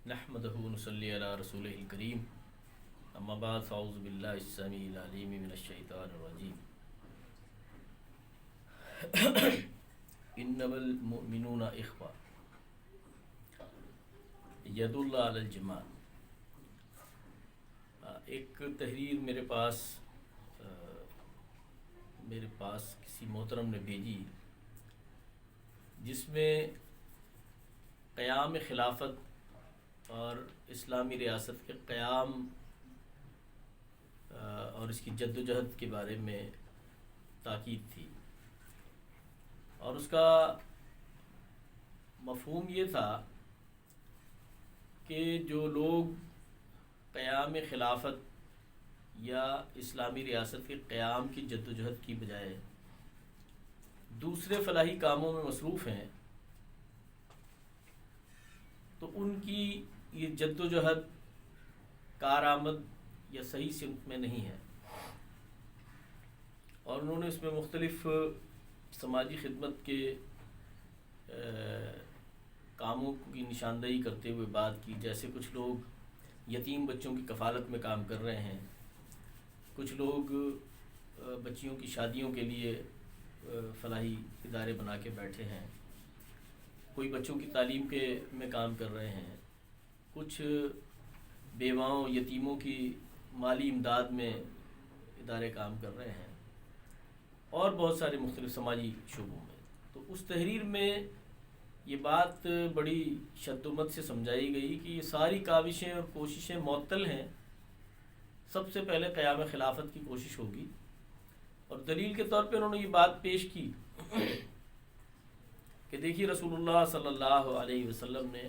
نحمدہ ونصلی علی رسولہ الکریم اما بعد فاعوذ باللہ السمیع العلیم من الشیطان الرجیم انما المؤمنون اخوہ ید اللہ علی الجماع. ایک تحریر میرے پاس کسی محترم نے بھیجی جس میں قیام خلافت اور اسلامی ریاست کے قیام اور اس کی جد و جہد کے بارے میں تاکید تھی، اور اس کا مفہوم یہ تھا کہ جو لوگ قیام خلافت یا اسلامی ریاست کے قیام کی جد و جہد کی بجائے دوسرے فلاحی کاموں میں مصروف ہیں، تو ان کی یہ جد و جہد کارآمد یا صحیح سمت میں نہیں ہے. اور انہوں نے اس میں مختلف سماجی خدمت کے کاموں کی نشاندہی کرتے ہوئے بات کی، جیسے کچھ لوگ یتیم بچوں کی کفالت میں کام کر رہے ہیں، کچھ لوگ بچیوں کی شادیوں کے لیے فلاحی ادارے بنا کے بیٹھے ہیں، کوئی بچوں کی تعلیم میں کام کر رہے ہیں، کچھ بیواؤں یتیموں کی مالی امداد میں ادارے کام کر رہے ہیں، اور بہت سارے مختلف سماجی شعبوں میں. تو اس تحریر میں یہ بات بڑی شدت سے سمجھائی گئی کہ یہ ساری کاوشیں اور کوششیں معطل ہیں. سب سے پہلے قیام خلافت کی کوشش ہوگی، اور دلیل کے طور پہ انہوں نے یہ بات پیش کی کہ دیکھیے رسول اللہ صلی اللہ علیہ وسلم نے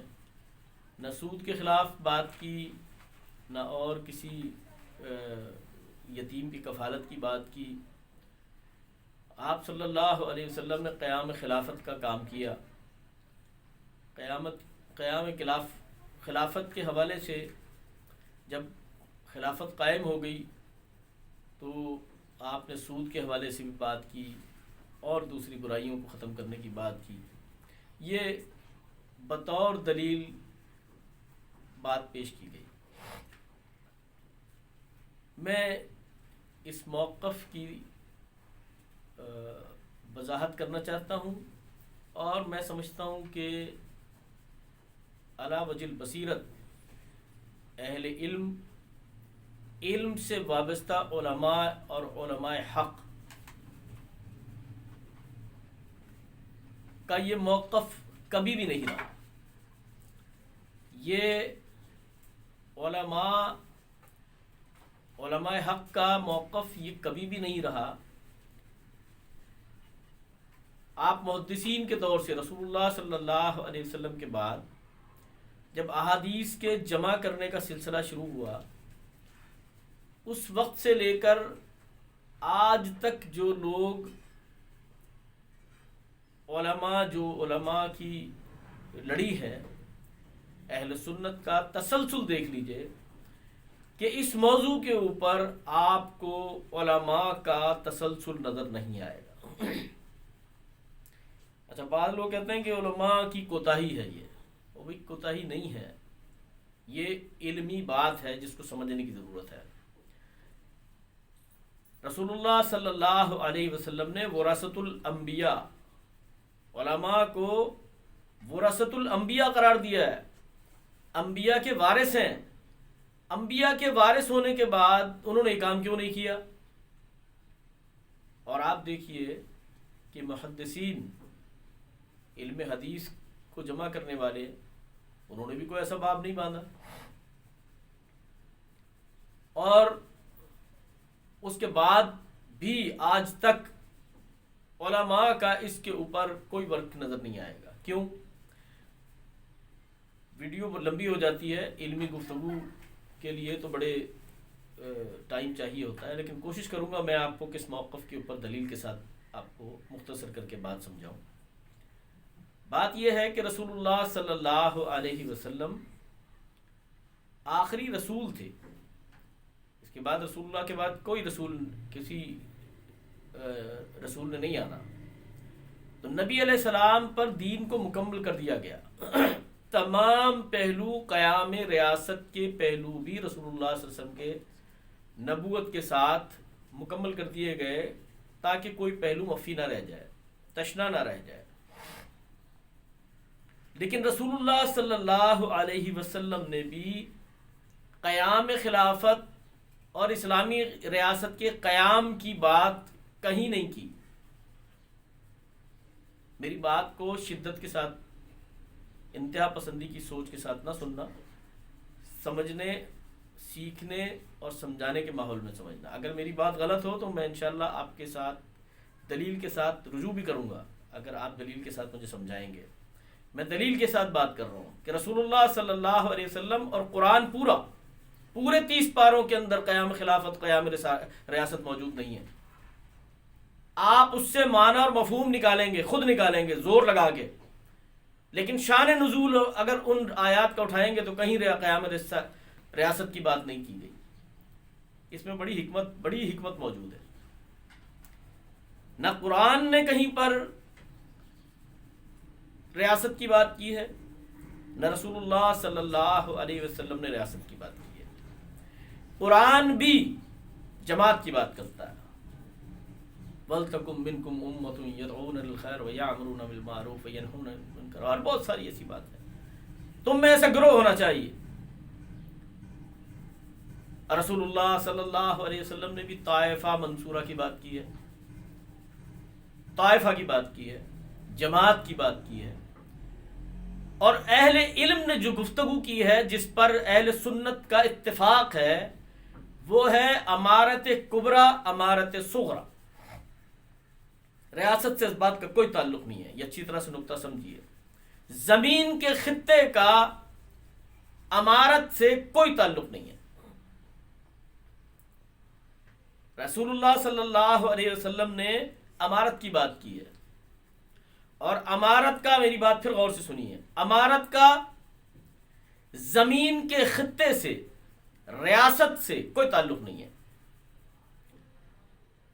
نہ سود کے خلاف بات کی، نہ اور کسی یتیم کی کفالت کی بات کی. آپ صلی اللہ علیہ وسلم نے قیام خلافت کا کام کیا. قیام خلافت کے حوالے سے جب خلافت قائم ہو گئی تو آپ نے سود کے حوالے سے بھی بات کی اور دوسری برائیوں کو ختم کرنے کی بات کی. یہ بطور دلیل بات پیش کی گئی. میں اس موقف کی وضاحت کرنا چاہتا ہوں، اور میں سمجھتا ہوں کہ علی وجہ البصیرت اہل علم سے وابستہ علماء اور علماء حق کا یہ موقف کبھی بھی نہیں رہا. یہ علماء حق کا موقف یہ کبھی بھی نہیں رہا. آپ محدثین کے دور سے رسول اللہ صلی اللہ علیہ وسلم کے بعد جب احادیث کے جمع کرنے کا سلسلہ شروع ہوا، اس وقت سے لے کر آج تک جو لوگ علماء کی لڑی ہے، اہل سنت کا تسلسل دیکھ لیجئے کہ اس موضوع کے اوپر آپ کو علماء کا تسلسل نظر نہیں آئے گا. اچھا، بعض لوگ کہتے ہیں کہ علماء کی کوتاہی ہے. وہ بھی کوتاہی نہیں ہے، یہ علمی بات ہے جس کو سمجھنے کی ضرورت ہے. رسول اللہ صلی اللہ علیہ وسلم نے ورثۃ الانبیاء، علماء کو ورثۃ الانبیاء قرار دیا ہے. انبیاء کے وارث ہیں. انبیاء کے وارث ہونے کے بعد انہوں نے یہ کام کیوں نہیں کیا؟ اور آپ دیکھیے کہ محدثین، علم حدیث کو جمع کرنے والے، انہوں نے بھی کوئی ایسا باب نہیں باندھا، اور اس کے بعد بھی آج تک علماء کا اس کے اوپر کوئی ورک نظر نہیں آئے گا. کیوں؟ ویڈیو لمبی ہو جاتی ہے. علمی گفتگو کے لیے تو بڑے ٹائم چاہیے ہوتا ہے، لیکن کوشش کروں گا میں آپ کو کس موقف کے اوپر دلیل کے ساتھ آپ کو مختصر کر کے بات سمجھاؤں. بات یہ ہے کہ رسول اللہ صلی اللہ علیہ وسلم آخری رسول تھے. اس کے بعد رسول اللہ کے بعد کوئی کسی رسول نے نہیں آنا. تو نبی علیہ السلام پر دین کو مکمل کر دیا گیا. تمام پہلو، قیام ریاست کے پہلو بھی رسول اللہ صلی اللہ علیہ وسلم کے نبوت کے ساتھ مکمل کر دیے گئے تاکہ کوئی پہلو مخفی نہ رہ جائے، تشنا نہ رہ جائے۔ لیکن رسول اللہ صلی اللہ علیہ وسلم نے بھی قیام خلافت اور اسلامی ریاست کے قیام کی بات کہیں نہیں کی۔ میری بات کو شدت کے ساتھ، انتہا پسندی کی سوچ کے ساتھ نہ سننا، سمجھنے، سیکھنے اور سمجھانے کے ماحول میں سمجھنا۔ اگر میری بات غلط ہو تو میں انشاءاللہ آپ کے ساتھ دلیل کے ساتھ رجوع بھی کروں گا، اگر آپ دلیل کے ساتھ مجھے سمجھائیں گے۔ میں دلیل کے ساتھ بات کر رہا ہوں کہ رسول اللہ صلی اللہ علیہ وسلم اور قرآن پورے 30 پاروں کے اندر قیام خلافت، قیام ریاست موجود نہیں ہے۔ آپ اس سے معنی اور مفہوم نکالیں گے، خود نکالیں گے زور لگا کے، لیکن شان نزول اگر ان آیات کا اٹھائیں گے تو کہیں قیام ریاست کی بات نہیں کی گئی۔ اس میں بڑی حکمت موجود ہے۔ نہ قرآن نے کہیں پر ریاست کی بات کی ہے، نہ رسول اللہ صلی اللہ علیہ وسلم نے ریاست کی بات کی ہے۔ قرآن بھی جماعت کی بات کرتا ہے، وَلْتَكُن مِّنكُمْ أُمَّةٌ يَدْعُونَ لِلْخَيْرِ وَيَأْمُرُونَ بِالْمَعْرُوفِ وَيَنْهُونَ عَنِ الْمُنكَرِ، اور بہت ساری ایسی بات ہے۔ تم میں ایسا گروہ ہونا چاہیے۔ رسول اللہ صلی اللہ علیہ وسلم نے بھی طائفہ منصورہ کی بات کی ہے، طائفہ کی بات کی ہے، جماعت کی بات کی ہے، اور اہل علم نے جو گفتگو کی ہے جس پر اہل سنت کا اتفاق ہے وہ ہے امارت کبریٰ، امارت صغریٰ۔ ریاست سے اس بات کا کوئی تعلق نہیں ہے، یہ اچھی طرح سے نقطہ سمجھیے۔ زمین کے خطے کا امارت سے کوئی تعلق نہیں ہے۔ رسول اللہ صلی اللہ علیہ وسلم نے امارت کی بات کی ہے، اور امارت کا، میری بات پھر غور سے سنیے، امارت کا زمین کے خطے سے، ریاست سے کوئی تعلق نہیں ہے۔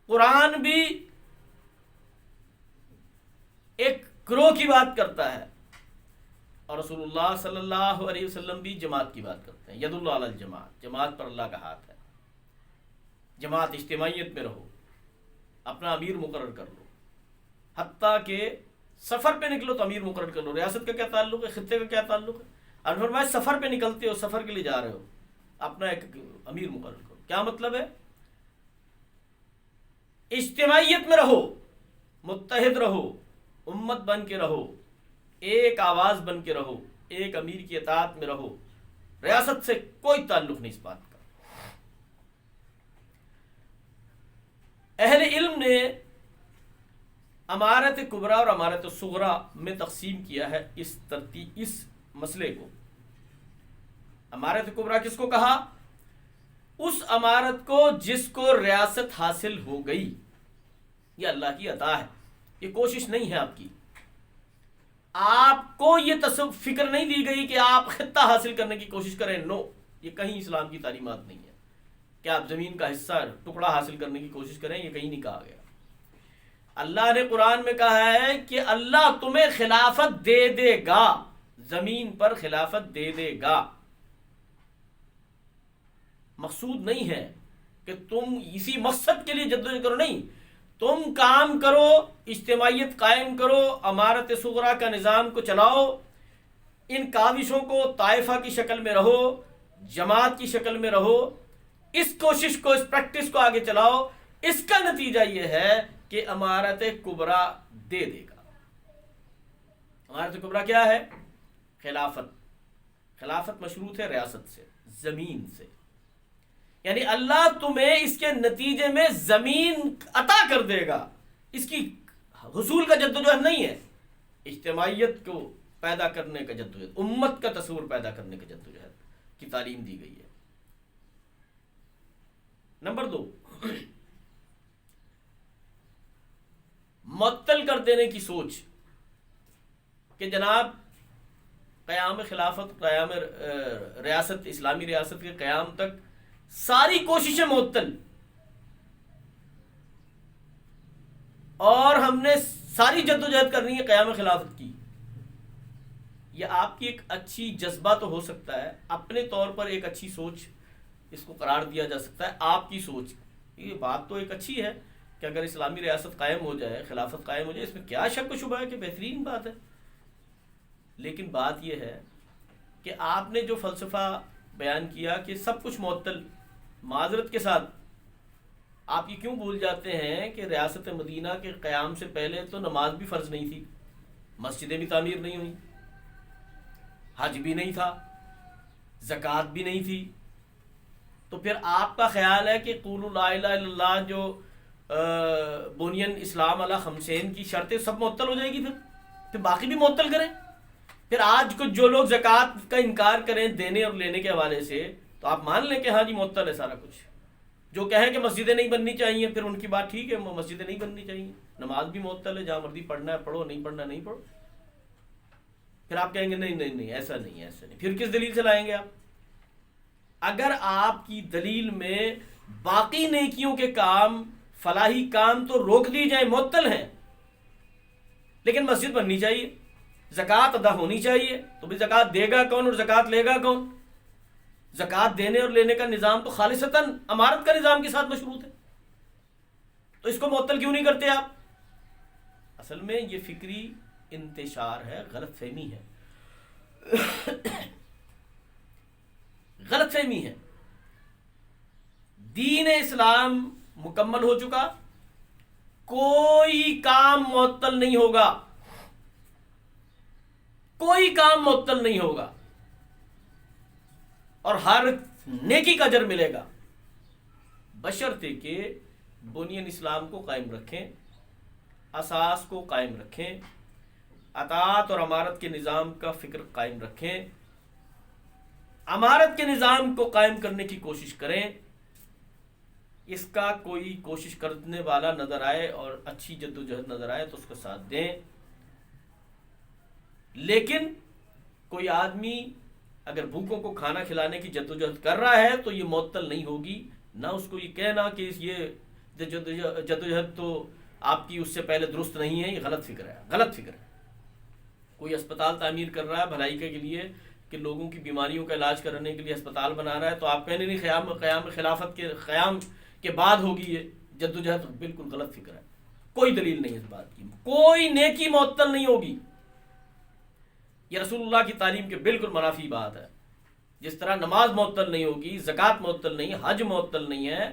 قرآن بھی ایک گروہ کی بات کرتا ہے، اور رسول اللہ صلی اللہ علیہ وسلم بھی جماعت کی بات کرتے ہیں۔ ید اللہ علی الجماعت، جماعت پر اللہ کا ہاتھ ہے۔ جماعت اجتماعیت میں رہو، اپنا امیر مقرر کر لو، حتیٰ کہ سفر پہ نکلو تو امیر مقرر کر لو۔ ریاست کا کیا تعلق ہے، خطے کا کیا تعلق ہے؟ اور فرمایا سفر پہ نکلتے ہو، سفر کے لیے جا رہے ہو، اپنا ایک امیر مقرر کرو۔ کیا مطلب ہے؟ اجتماعیت میں رہو، متحد رہو، امت بن کے رہو، ایک آواز بن کے رہو، ایک امیر کی اطاعت میں رہو۔ ریاست سے کوئی تعلق نہیں اس بات کا۔ اہل علم نے امارت کبریٰ اور امارت صغریٰ میں تقسیم کیا ہے اس مسئلے کو۔ امارت کبریٰ کس کو کہا؟ اس امارت کو جس کو ریاست حاصل ہو گئی، یہ اللہ کی عطا ہے، یہ کوشش نہیں ہے آپ کی۔ آپ کو یہ فکر نہیں دی گئی کہ آپ خطہ حاصل کرنے کی کوشش کریں، نو، یہ کہیں اسلام کی تعلیمات نہیں ہے کہ آپ زمین کا حصہ، ٹکڑا حاصل کرنے کی کوشش کریں، یہ کہیں نہیں کہا گیا۔ اللہ نے قرآن میں کہا ہے کہ اللہ تمہیں خلافت دے دے گا، زمین پر خلافت دے دے گا۔ مقصود نہیں ہے کہ تم اسی مقصد کے لیے جدوجہد کرو، نہیں، تم کام کرو، اجتماعیت قائم کرو، امارت صغریٰ کا نظام کو چلاؤ، ان کاوشوں کو طائفہ کی شکل میں رہو، جماعت کی شکل میں رہو، اس کوشش کو، اس پریکٹس کو آگے چلاؤ۔ اس کا نتیجہ یہ ہے کہ امارت کبریٰ دے دے گا۔ امارت کبریٰ کیا ہے؟ خلافت۔ خلافت مشروط ہے ریاست سے، زمین سے، یعنی اللہ تمہیں اس کے نتیجے میں زمین عطا کر دے گا۔ اس کی حصول کا جدوجہد نہیں ہے، اجتماعیت کو پیدا کرنے کا جدوجہد، امت کا تصور پیدا کرنے کا جدوجہد کی تعلیم دی گئی ہے۔ نمبر 2، معطل کر دینے کی سوچ کہ جناب قیام خلافت، قیام ریاست، اسلامی ریاست کے قیام تک ساری کوششیں معطل، اور ہم نے ساری جدوجہد کرنی ہے قیام خلافت کی، یا آپ کی ایک اچھی جذبہ تو ہو سکتا ہے، اپنے طور پر ایک اچھی سوچ اس کو قرار دیا جا سکتا ہے، آپ کی سوچ، یہ بات تو ایک اچھی ہے کہ اگر اسلامی ریاست قائم ہو جائے، خلافت قائم ہو جائے، اس میں کیا شک و شبہ ہے کہ بہترین بات ہے. لیکن بات یہ ہے کہ آپ نے جو فلسفہ بیان کیا کہ سب کچھ معطل، معذرت کے ساتھ آپ یہ کیوں بھول جاتے ہیں کہ ریاست مدینہ کے قیام سے پہلے تو نماز بھی فرض نہیں تھی، مسجدیں بھی تعمیر نہیں ہوئیں، حج بھی نہیں تھا، زکوٰۃ بھی نہیں تھی. تو پھر آپ کا خیال ہے کہ قولوا لا الہ الا اللہ جو بنین اسلام علی خمسین کی شرطیں سب معطل ہو جائے گی، پھر باقی بھی معطل کریں. پھر آج کچھ جو لوگ زکوٰۃ کا انکار کریں دینے اور لینے کے حوالے سے، تو آپ مان لیں کہ ہاں جی معطل ہے سارا کچھ. جو کہیں کہ مسجدیں نہیں بننی چاہیے، پھر ان کی بات ٹھیک ہے، مسجدیں نہیں بننی چاہیے، نماز بھی معطل ہے، جہاں مرضی پڑھنا ہے پڑھو، نہیں پڑھنا نہیں پڑھو. پھر آپ کہیں گے نہیں نہیں نہیں ایسا نہیں ایسا نہیں. پھر کس دلیل سے لائیں گے آپ؟ اگر آپ کی دلیل میں باقی نیکیوں کے کام، فلاحی کام تو روک دی جائیں، معطل ہیں، لیکن مسجد بننی چاہیے، زکوٰۃ ادا ہونی چاہیے، تو بھی زکوٰۃ دے گا کون اور زکوٰۃ لے گا کون؟ زکوٰۃ دینے اور لینے کا نظام تو خالصتاً امارت کا نظام کے ساتھ مشروط ہے، تو اس کو معطل کیوں نہیں کرتے آپ؟ اصل میں یہ فکری انتشار ہے، غلط فہمی ہے، غلط فہمی ہے. دین اسلام مکمل ہو چکا، کوئی کام معطل نہیں ہوگا، کوئی کام معطل نہیں ہوگا، اور ہر نیکی کا اجر ملے گا، بشرطے کہ بنیان اسلام کو قائم رکھیں، اساس کو قائم رکھیں، اطاعت اور امارت کے نظام کا فکر قائم رکھیں، امارت کے نظام کو قائم کرنے کی کوشش کریں. اس کا کوئی کوشش کرنے والا نظر آئے اور اچھی جد و جہد نظر آئے تو اس کا ساتھ دیں. لیکن کوئی آدمی اگر بھوکوں کو کھانا کھلانے کی جد و جہد کر رہا ہے تو یہ معطل نہیں ہوگی. نہ اس کو یہ کہنا کہ یہ جد و جہد تو آپ کی اس سے پہلے درست نہیں ہے، یہ غلط فکر ہے، غلط فکر ہے. کوئی اسپتال تعمیر کر رہا ہے بھلائی کے لیے کہ لوگوں کی بیماریوں کا علاج کرنے کے لیے اسپتال بنا رہا ہے، تو آپ کہنے نہیں قیام خلافت کے قیام کے بعد ہوگی یہ جد و جہد، بالکل غلط فکر ہے. کوئی دلیل نہیں اس بات کی، کوئی نیکی معطل نہیں ہوگی. یہ رسول اللہ کی تعلیم کے بالکل منافی بات ہے. جس طرح نماز معطل نہیں ہوگی، زکوٰۃ معطل نہیں، حج معطل نہیں ہے،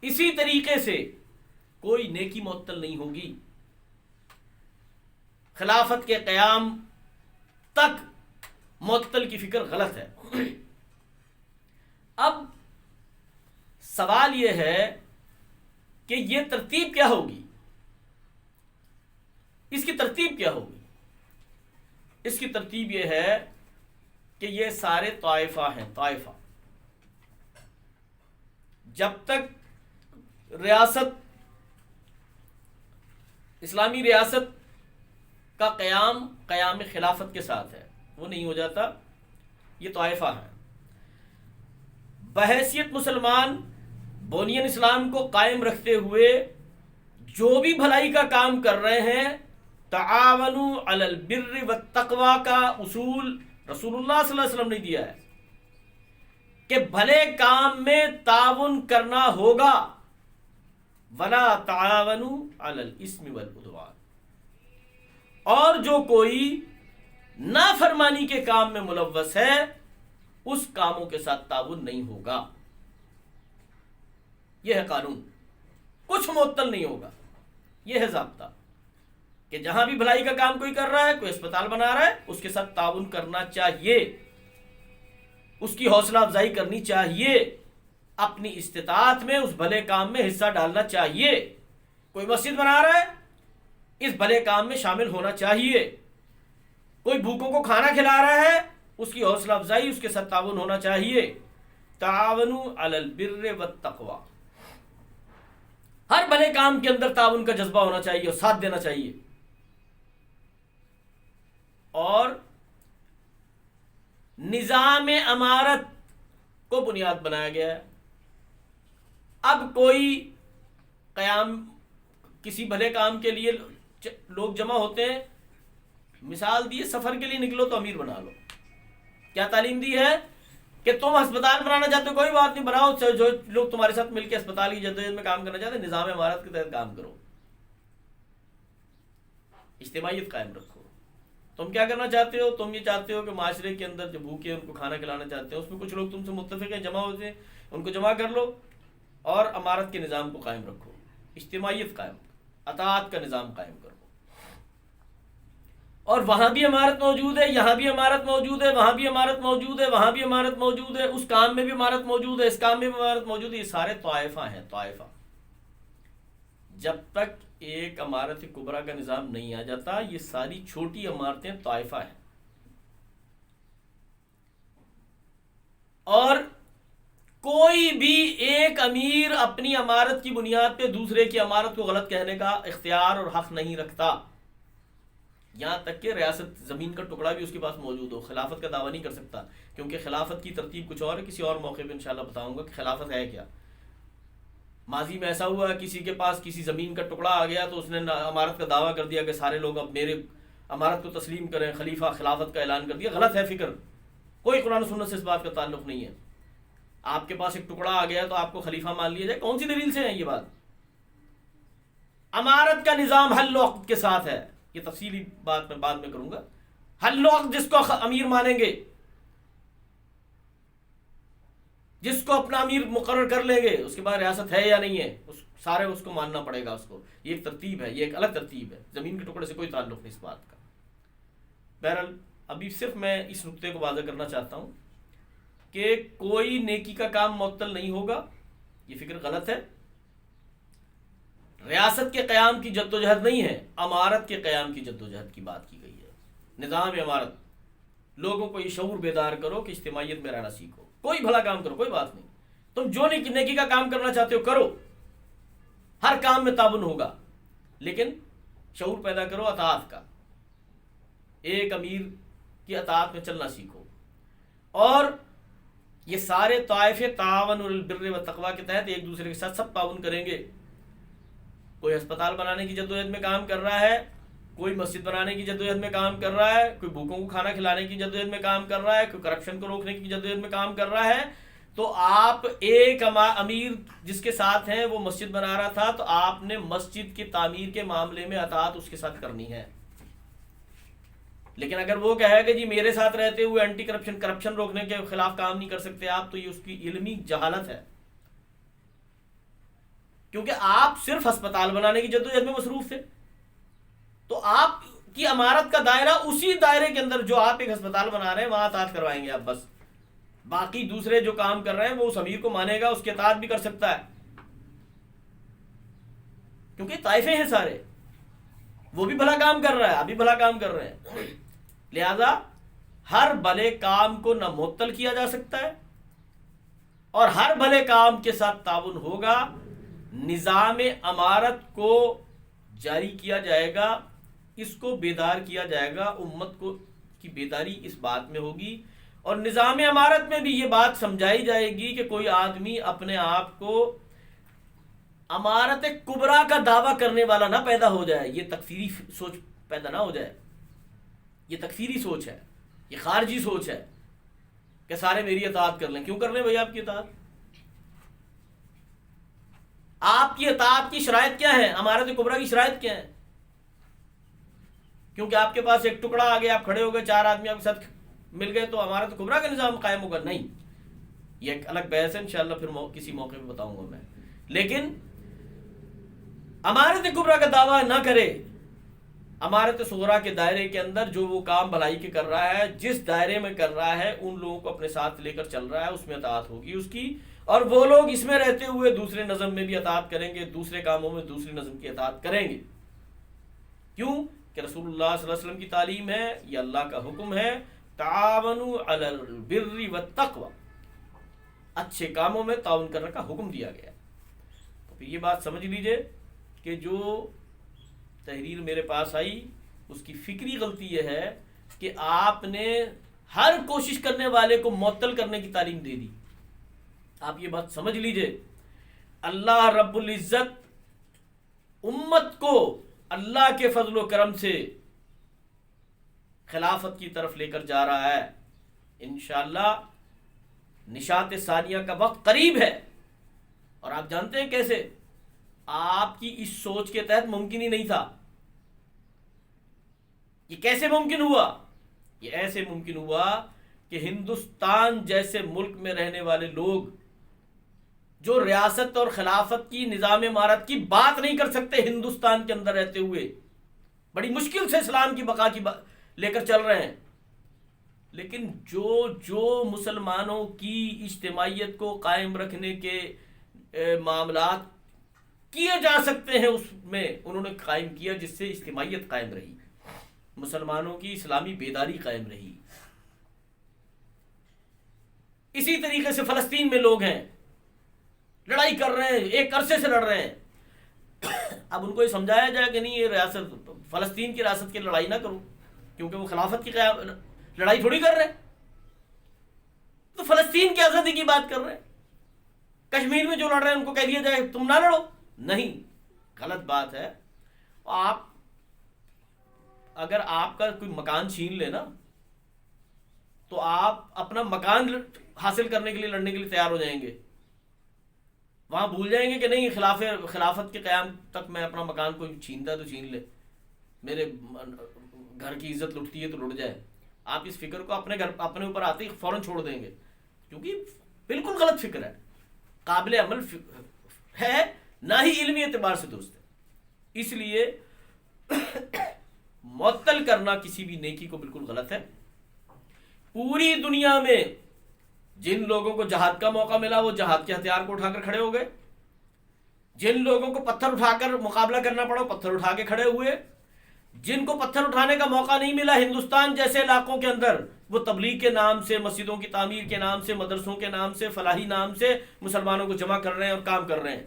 اسی طریقے سے کوئی نیکی معطل نہیں ہوگی. خلافت کے قیام تک معطل کی فکر غلط ہے. اب سوال یہ ہے کہ یہ ترتیب کیا ہوگی، اس کی ترتیب کیا ہوگی؟ اس کی ترتیب یہ ہے کہ یہ سارے طائفہ ہیں، طائفہ. جب تک ریاست، اسلامی ریاست کا قیام خلافت کے ساتھ ہے، وہ نہیں ہو جاتا، یہ طائفہ ہیں. بحیثیت مسلمان بنیان اسلام کو قائم رکھتے ہوئے جو بھی بھلائی کا کام کر رہے ہیں، تعاونوا علی البر والتقوی کا اصول رسول اللہ صلی اللہ علیہ وسلم نے دیا ہے کہ بھلے کام میں تعاون کرنا ہوگا. ولا تعاونوا علی الاثم والعدوان، اور جو کوئی نافرمانی کے کام میں ملوث ہے اس کاموں کے ساتھ تعاون نہیں ہوگا. یہ ہے قانون، کچھ معطل نہیں ہوگا. یہ ہے ضابطہ کہ جہاں بھی بھلائی کا کام کوئی کر رہا ہے، کوئی اسپتال بنا رہا ہے، اس کے ساتھ تعاون کرنا چاہیے، اس کی حوصلہ افزائی کرنی چاہیے، اپنی استطاعت میں اس بھلے کام میں حصہ ڈالنا چاہیے. کوئی مسجد بنا رہا ہے، اس بھلے کام میں شامل ہونا چاہیے. کوئی بھوکوں کو کھانا کھلا رہا ہے، اس کی حوصلہ افزائی، اس کے ساتھ تعاون ہونا چاہیے. تعاونوا علی البر والتقوی، ہر بھلے کام کے اندر تعاون کا جذبہ ہونا چاہیے اور ساتھ دینا چاہیے. اور نظام امارت کو بنیاد بنایا گیا ہے. اب کوئی قیام، کسی بھلے کام کے لیے لوگ جمع ہوتے ہیں، مثال دی سفر کے لیے نکلو تو امیر بنا لو. کیا تعلیم دی ہے کہ تم ہسپتال بنانا چاہتے ہو، کوئی بات نہیں بناؤ، جو لوگ تمہارے ساتھ مل کے ہسپتال کی جدوجہد میں کام کرنا چاہتے ہیں نظام عمارت کے تحت کام کرو، اجتماعیت قائم رکھو. تم کیا کرنا چاہتے ہو؟ تم یہ چاہتے ہو کہ معاشرے کے اندر جو بھوکے ہیں ان کو کھانا کھلانا چاہتے ہیں، اس میں کچھ لوگ تم سے متفق ہیں، جمع ہوتے ہیں، ان کو جمع کر لو اور عمارت کے نظام کو قائم رکھو، اجتماعیت قائم، اطاعت کا نظام قائم کرو. اور وہاں بھی عمارت موجود ہے، یہاں بھی عمارت موجود ہے، وہاں بھی عمارت موجود ہے، وہاں بھی عمارت موجود ہے، اس کام میں بھی عمارت موجود ہے، اس کام میں بھی عمارت موجود ہے. یہ سارے طائفہ ہیں، طائفہ. جب تک ایک عمارت کبریٰ کا نظام نہیں آ جاتا یہ ساری چھوٹی عمارتیں طائفہ ہیں. اور کوئی بھی ایک امیر اپنی عمارت کی بنیاد پہ دوسرے کی عمارت کو غلط کہنے کا اختیار اور حق نہیں رکھتا. یہاں تک کہ ریاست زمین کا ٹکڑا بھی اس کے پاس موجود ہو، خلافت کا دعویٰ نہیں کر سکتا، کیونکہ خلافت کی ترتیب کچھ اور ہے. کسی اور موقع پہ انشاءاللہ بتاؤں گا کہ خلافت ہے کیا. ماضی میں ایسا ہوا کسی کے پاس کسی زمین کا ٹکڑا آ گیا تو اس نے عمارت کا دعویٰ کر دیا کہ سارے لوگ اب میرے عمارت کو تسلیم کریں، خلیفہ خلافت کا اعلان کر دیا. غلط ہے فکر، کوئی قرآن و سنت سے اس بات کا تعلق نہیں ہے. آپ کے پاس ایک ٹکڑا آ گیا تو آپ کو خلیفہ مان لیا جائے، کون سی دلیل سے ہے یہ بات؟ عمارت کا نظام حل وقت کے ساتھ ہے، یہ تفصیلی بات میں بعد میں کروں گا. حل وقت جس کو امیر مانیں گے، جس کو اپنا امیر مقرر کر لیں گے، اس کے بعد ریاست ہے یا نہیں ہے سارے اس کو ماننا پڑے گا. اس کو یہ ایک ترتیب ہے، یہ ایک الگ ترتیب ہے، زمین کے ٹکڑے سے کوئی تعلق نہیں اس بات کا. بہرحال ابھی صرف میں اس نقطے کو واضح کرنا چاہتا ہوں کہ کوئی نیکی کا کام معطل نہیں ہوگا، یہ فکر غلط ہے. ریاست کے قیام کی جدوجہد نہیں ہے، عمارت کے قیام کی جدوجہد کی بات کی گئی ہے. نظام عمارت، لوگوں کو یہ شعور بیدار کرو کہ اجتماعیت میں رہنا سیکھو. کوئی بھلا کام کرو، کوئی بات نہیں، تم جو نیکی کا کام کرنا چاہتے ہو کرو، ہر کام میں تعاون ہوگا، لیکن شعور پیدا کرو اطاعت کا. ایک امیر کی اطاعت میں چلنا سیکھو. اور یہ سارے طائفے تعاون البر والتقوی کے تحت ایک دوسرے کے ساتھ سب تعاون کریں گے. کوئی ہسپتال بنانے کی جدوجہد میں کام کر رہا ہے، کوئی مسجد بنانے کی جدوجہد میں کام کر رہا ہے، کوئی بھوکوں کو کھانا کھلانے کی جدوجہد میں کام کر رہا ہے، کوئی کرپشن کو روکنے کی جدوجہد میں کام کر رہا ہے. تو آپ ایک امیر جس کے ساتھ ہیں وہ مسجد بنا رہا تھا تو آپ نے مسجد کی تعمیر کے معاملے میں اطاعت اس کے ساتھ کرنی ہے. لیکن اگر وہ کہے کہ جی میرے ساتھ رہتے ہوئے اینٹی کرپشن روکنے کے خلاف کام نہیں کر سکتے آپ، تو یہ اس کی علمی جہالت ہے. کیونکہ آپ صرف ہسپتال بنانے کی جدوجہد میں مصروف تھے، تو آپ کی عمارت کا دائرہ اسی دائرے کے اندر جو آپ ایک ہسپتال بنا رہے ہیں وہاں اطاعت کروائیں گے آپ بس. باقی دوسرے جو کام کر رہے ہیں وہ اس امیر کو مانے گا، اس کی اطاعت بھی کر سکتا ہے، کیونکہ طائفے ہیں سارے. وہ بھی بھلا کام کر رہا ہے، آپ بھی بھلا کام کر رہے ہیں. لہذا ہر بھلے کام کو نہ معطل کیا جا سکتا ہے اور ہر بھلے کام کے ساتھ تعاون ہوگا. نظام عمارت کو جاری کیا جائے گا، اس کو بیدار کیا جائے گا، امت کو کی بیداری اس بات میں ہوگی. اور نظام عمارت میں بھی یہ بات سمجھائی جائے گی کہ کوئی آدمی اپنے آپ کو عمارت کبریٰ کا دعویٰ کرنے والا نہ پیدا ہو جائے، یہ تکفیری سوچ پیدا نہ ہو جائے. یہ تکفیری سوچ ہے، یہ خارجی سوچ ہے کہ سارے میری اطاعت کر لیں. کیوں کر لیں بھائی آپ کی اطاعت؟ آپ کی اطاعت کی شرائط کیا ہیں؟ عمارت کبریٰ کی شرائط کیا ہیں؟ کیونکہ آپ کے پاس ایک ٹکڑا آ گیا، آپ کھڑے ہو گئے، چار آدمی آپ کے ساتھ مل گئے تو عمارت کبریٰ کا نظام قائم ہوگا؟ نہیں. یہ ایک الگ بحث ہے، انشاءاللہ پھر کسی موقع پہ بتاؤں گا میں. لیکن عمارت کبریٰ کا دعویٰ نہ کرے، عمارت صغریٰ کے دائرے کے اندر جو وہ کام بھلائی کے کر رہا ہے، جس دائرے میں کر رہا ہے، ان لوگوں کو اپنے ساتھ لے کر چل رہا ہے، اس میں اطاعت ہوگی اس کی. اور وہ لوگ اس میں رہتے ہوئے دوسرے نظم میں بھی اطاعت کریں گے، دوسرے کاموں میں دوسری نظم کی اطاعت کریں گے. کیوں کہ رسول اللہ صلی اللہ علیہ وسلم کی تعلیم ہے، یہ اللہ کا حکم ہے، تعاونوا علی البر والتقوی، اچھے کاموں میں تعاون کرنے کا حکم دیا گیا. تو پھر یہ بات سمجھ لیجئے کہ جو تحریر میرے پاس آئی اس کی فکری غلطی یہ ہے کہ آپ نے ہر کوشش کرنے والے کو معطل کرنے کی تعلیم دے دی. آپ یہ بات سمجھ لیجئے، اللہ رب العزت امت کو اللہ کے فضل و کرم سے خلافت کی طرف لے کر جا رہا ہے. انشاءاللہ نشاط ثانیہ کا وقت قریب ہے. اور آپ جانتے ہیں کیسے؟ آپ کی اس سوچ کے تحت ممکن ہی نہیں تھا. یہ کیسے ممکن ہوا؟ یہ ایسے ممکن ہوا کہ ہندوستان جیسے ملک میں رہنے والے لوگ جو ریاست اور خلافت کی نظام امارت کی بات نہیں کر سکتے ہندوستان کے اندر رہتے ہوئے، بڑی مشکل سے اسلام کی بقا کی لے کر چل رہے ہیں، لیکن جو مسلمانوں کی اجتماعیت کو قائم رکھنے کے معاملات کیے جا سکتے ہیں اس میں انہوں نے قائم کیا، جس سے اجتماعیت قائم رہی، مسلمانوں کی اسلامی بیداری قائم رہی. اسی طریقے سے فلسطین میں لوگ ہیں، لڑائی کر رہے ہیں، ایک عرصے سے لڑ رہے ہیں. اب ان کو یہ سمجھایا جائے کہ نہیں، یہ ریاست فلسطین کی ریاست کی لڑائی نہ کرو، کیونکہ وہ خلافت کی لڑائی تھوڑی کر رہے ہیں. تو فلسطین کی آزادی کی بات کر رہے ہیں. کشمیر میں جو لڑ رہے ہیں ان کو کہہ دیا جائے تم نہ لڑو، نہیں، غلط بات ہے. آپ اگر آپ کا کوئی مکان چھین لے نا، تو آپ اپنا مکان حاصل کرنے کے لیے لڑنے کے لیے تیار ہو جائیں گے. وہاں بھول جائیں گے کہ نہیں، خلافت کے قیام تک میں اپنا مکان کوئی چھینتا ہے تو چھین لے، میرے گھر کی عزت لٹتی ہے تو لٹ جائے. آپ اس فکر کو اپنے اوپر آتے ہی فوراً چھوڑ دیں گے، کیونکہ بالکل غلط فکر ہے، قابل عمل ہے نہ ہی علمی اعتبار سے درست ہے. اس لیے معطل کرنا کسی بھی نیکی کو بالکل غلط ہے. پوری دنیا میں جن لوگوں کو جہاد کا موقع ملا وہ جہاد کے ہتھیار کو اٹھا کر کھڑے ہو گئے، جن لوگوں کو پتھر اٹھا کر مقابلہ کرنا پڑا پتھر اٹھا کے کھڑے ہوئے، جن کو پتھر اٹھانے کا موقع نہیں ملا ہندوستان جیسے علاقوں کے اندر، وہ تبلیغ کے نام سے، مسجدوں کی تعمیر کے نام سے، مدرسوں کے نام سے، فلاحی نام سے مسلمانوں کو جمع کر رہے ہیں اور کام کر رہے ہیں.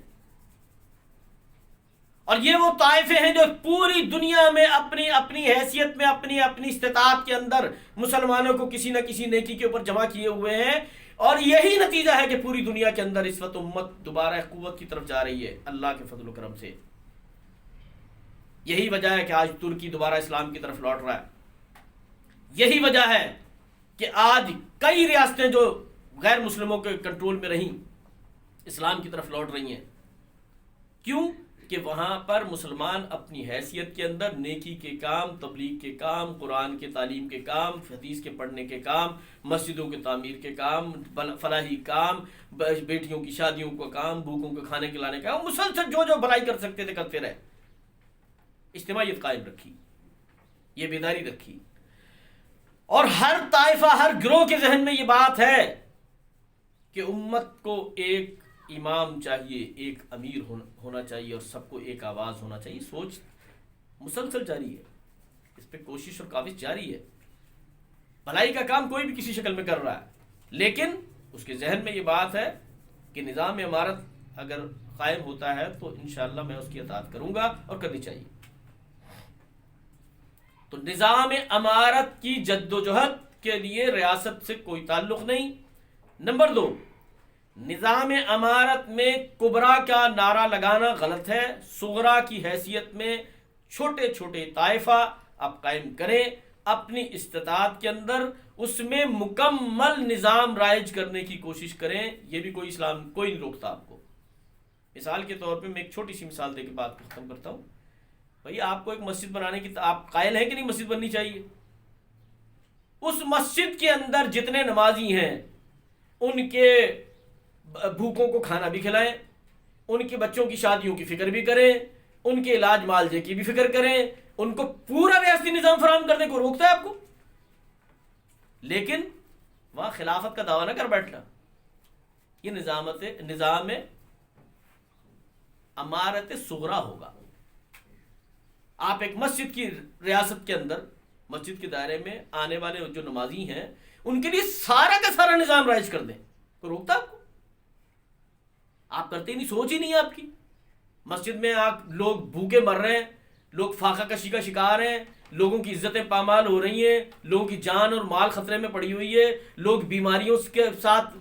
اور یہ وہ طائفے ہیں جو پوری دنیا میں اپنی اپنی حیثیت میں، اپنی اپنی استطاعت کے اندر مسلمانوں کو کسی نہ کسی نیکی کے اوپر جمع کیے ہوئے ہیں. اور یہی نتیجہ ہے کہ پوری دنیا کے اندر اس وقت امت دوبارہ قوت کی طرف جا رہی ہے اللہ کے فضل و کرم سے. یہی وجہ ہے کہ آج ترکی دوبارہ اسلام کی طرف لوٹ رہا ہے. یہی وجہ ہے کہ آج کئی ریاستیں جو غیر مسلموں کے کنٹرول میں رہیں اسلام کی طرف لوٹ رہی ہیں. کیوں؟ کہ وہاں پر مسلمان اپنی حیثیت کے اندر نیکی کے کام، تبلیغ کے کام، قرآن کے تعلیم کے کام، حدیث کے پڑھنے کے کام، مسجدوں کے تعمیر کے کام، فلاحی کام، بیٹیوں کی شادیوں کا کام، بھوکوں کے کھانے کھلانے کا کام، مسلسل جو بھلائی کر سکتے تھے کرتے رہے. اجتماعیت قائم رکھی، یہ بیداری رکھی. اور ہر طائفہ، ہر گروہ کے ذہن میں یہ بات ہے کہ امت کو ایک امام چاہیے، ایک امیر ہونا چاہیے اور سب کو ایک آواز ہونا چاہیے. سوچ مسلسل جاری ہے، اس پہ کوشش اور کاوش جاری ہے. بھلائی کا کام کوئی بھی کسی شکل میں کر رہا ہے، لیکن اس کے ذہن میں یہ بات ہے کہ نظام امارت اگر قائم ہوتا ہے تو انشاءاللہ میں اس کی اطاعت کروں گا اور کرنی چاہیے. تو نظام امارت کی جدوجہد کے لیے ریاست سے کوئی تعلق نہیں. نمبر 2، نظام امارت میں کبرا کا نعرہ لگانا غلط ہے. صغرا کی حیثیت میں چھوٹے چھوٹے طائفہ آپ قائم کریں اپنی استطاعت کے اندر، اس میں مکمل نظام رائج کرنے کی کوشش کریں. یہ بھی کوئی نہیں روکتا آپ کو. مثال کے طور پہ میں ایک چھوٹی سی مثال دے کے بات کو ختم کرتا ہوں. بھئی آپ کو ایک مسجد بنانے کی آپ قائل ہیں کہ نہیں مسجد بننی چاہیے؟ اس مسجد کے اندر جتنے نمازی ہیں ان کے بھوکوں کو کھانا بھی کھلائیں، ان کے بچوں کی شادیوں کی فکر بھی کریں، ان کے علاج معالجے کی بھی فکر کریں، ان کو پورا ریاستی نظام فراہم کرنے کو روکتا ہے آپ کو؟ لیکن وہاں خلافت کا دعویٰ نہ کر بیٹھنا. یہ نظام امارت صغرا ہوگا. آپ ایک مسجد کی ریاست کے اندر، مسجد کے دائرے میں آنے والے جو نمازی ہیں ان کے لیے سارا کا سارا نظام رائج کر دیں، کوئی روکتا آپ کو؟ آپ کرتے ہی نہیں، سوچ ہی نہیں ہے آپ کی. مسجد میں لوگ بھوکے مر رہے ہیں، لوگ فاقہ کشی کا شکار ہیں، لوگوں کی عزتیں پامال ہو رہی ہیں، لوگوں کی جان اور مال خطرے میں پڑی ہوئی ہے، لوگ بیماریوں کے ساتھ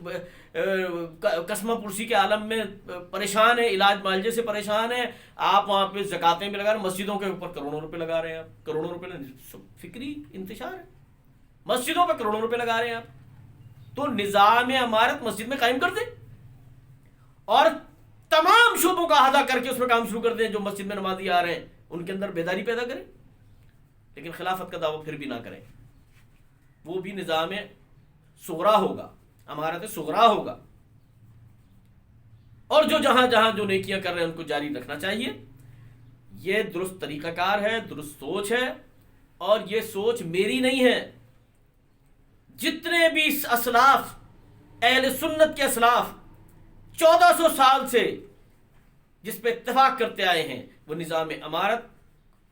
قسمہ پرسی کے عالم میں پریشان ہیں، علاج معالجے سے پریشان ہیں. آپ وہاں پہ زکاتیں بھی لگا رہے ہیں، مسجدوں کے اوپر کروڑوں روپے لگا رہے ہیں، آپ کروڑوں روپے فکری انتشار ہے. مسجدوں پہ کروڑوں روپے لگا رہے ہیں آپ. تو نظام عمارت مسجد میں قائم کر دیں اور تمام شعبوں کا احاطہ کر کے اس میں کام شروع کر دیں. جو مسجد میں نمازی آ رہے ہیں ان کے اندر بیداری پیدا کریں, لیکن خلافت کا دعویٰ پھر بھی نہ کریں. وہ بھی نظام صغرا ہوگا, عمارت صغرا ہوگا. اور جو جہاں جہاں جو نیکیاں کر رہے ہیں ان کو جاری رکھنا چاہیے. یہ درست طریقہ کار ہے, درست سوچ ہے, اور یہ سوچ میری نہیں ہے. جتنے بھی اسلاف, اہل سنت کے اسلاف 1400 سال سے جس پہ اتفاق کرتے آئے ہیں, وہ نظام عمارت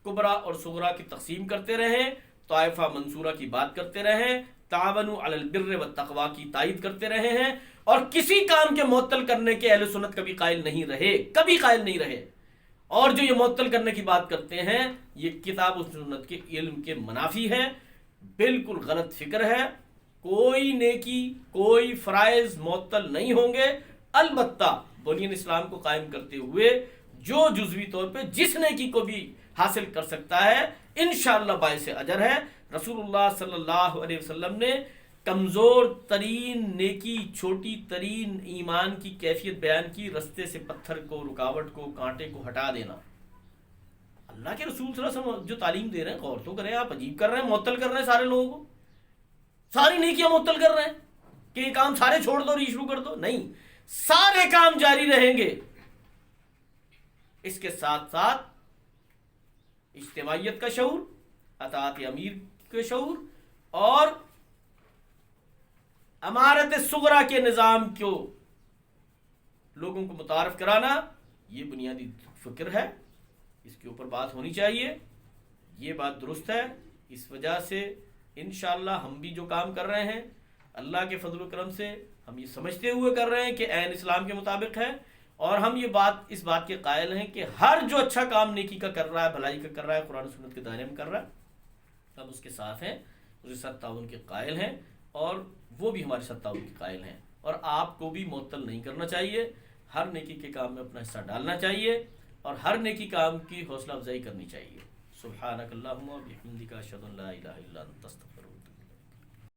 کبرا اور صغرا کی تقسیم کرتے رہے, طائفہ منصورہ کی بات کرتے رہے, تعاونوا علی البر والتقوی کی تائید کرتے رہے ہیں, اور کسی کام کے معطل کرنے کے اہل سنت کبھی قائل نہیں رہے, کبھی قائل نہیں رہے. اور جو یہ معطل کرنے کی بات کرتے ہیں یہ کتاب و سنت کے علم کے منافی ہے, بالکل غلط فکر ہے. کوئی نیکی, کوئی فرائض معطل نہیں ہوں گے. البتہ بنیان اسلام کو قائم کرتے ہوئے جو جزوی طور پہ جس نیکی کو بھی حاصل کر سکتا ہے انشاءاللہ باعث اجر ہے. رسول اللہ صلی اللہ علیہ وسلم نے کمزور ترین نیکی, چھوٹی ترین ایمان کی کیفیت بیان کی, رستے سے پتھر کو, رکاوٹ کو, کانٹے کو ہٹا دینا. اللہ کے رسول صلی اللہ علیہ وسلم جو تعلیم دے رہے ہیں غور تو کریں. آپ عجیب کر رہے ہیں, معطل کر رہے ہیں سارے لوگوں کو, ساری نیکیاں معطل کر رہے ہیں کہ یہ کام سارے چھوڑ دو اور یہ شروع کر دو. نہیں, سارے کام جاری رہیں گے. اس کے ساتھ ساتھ اجتماعیت کا شعور, اطاعت امیر کا شعور, اور عمارت صغرا کے نظام کو لوگوں کو متعارف کرانا, یہ بنیادی فکر ہے. اس کے اوپر بات ہونی چاہیے. یہ بات درست ہے. اس وجہ سے انشاءاللہ ہم بھی جو کام کر رہے ہیں اللہ کے فضل و کرم سے ہم یہ سمجھتے ہوئے کر رہے ہیں کہ عین اسلام کے مطابق ہے, اور ہم یہ اس بات کے قائل ہیں کہ ہر جو اچھا کام نیکی کا کر رہا ہے, بھلائی کا کر رہا ہے, قرآن و سنت کے دائرے میں کر رہا ہے, ہم اس کے ساتھ ہیں, اس کے ساتھ تعاون کے قائل ہیں, اور وہ بھی ہمارے ساتھ تعاون کے قائل ہیں. اور آپ کو بھی معطل نہیں کرنا چاہیے, ہر نیکی کے کام میں اپنا حصہ ڈالنا چاہیے, اور ہر نیکی کام کی حوصلہ افزائی کرنی چاہیے. سبحانک اللہم و بحمدک اشہد ان لا الہ الا انت استغفرک.